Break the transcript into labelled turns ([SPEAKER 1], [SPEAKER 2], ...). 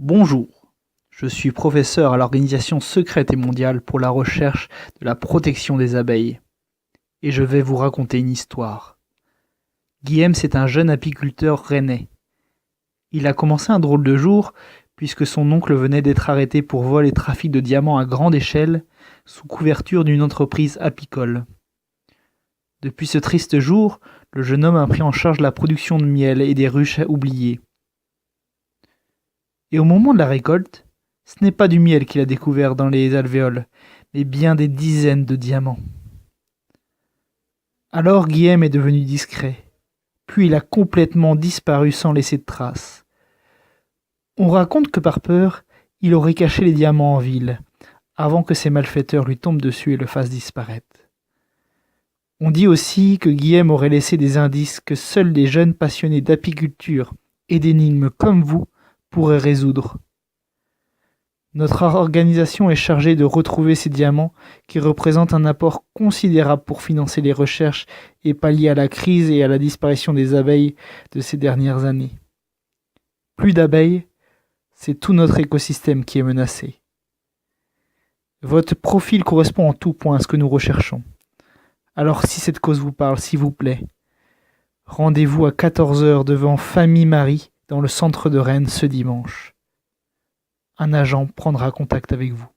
[SPEAKER 1] Bonjour, je suis professeur à l'Organisation secrète et mondiale pour la recherche de la protection des abeilles, et je vais vous raconter une histoire. Guillaume, c'est un jeune apiculteur rennais. Il a commencé un drôle de jour, puisque son oncle venait d'être arrêté pour vol et trafic de diamants à grande échelle, sous couverture d'une entreprise apicole. Depuis ce triste jour, le jeune homme a pris en charge la production de miel et des ruches oubliées. Et au moment de la récolte, ce n'est pas du miel qu'il a découvert dans les alvéoles, mais bien des dizaines de diamants. Alors Guillaume est devenu discret, puis il a complètement disparu sans laisser de traces. On raconte que par peur, il aurait caché les diamants en ville, avant que ses malfaiteurs lui tombent dessus et le fassent disparaître. On dit aussi que Guillaume aurait laissé des indices que seuls les jeunes passionnés d'apiculture et d'énigmes comme vous pourraient résoudre. Notre organisation est chargée de retrouver ces diamants qui représentent un apport considérable pour financer les recherches et pallier à la crise et à la disparition des abeilles de ces dernières années. Plus d'abeilles, c'est tout notre écosystème qui est menacé. Votre profil correspond en tout point à ce que nous recherchons. Alors si cette cause vous parle, s'il vous plaît, rendez-vous à 14 heures devant Famille Marie dans le centre de Rennes ce dimanche. Un agent prendra contact avec vous.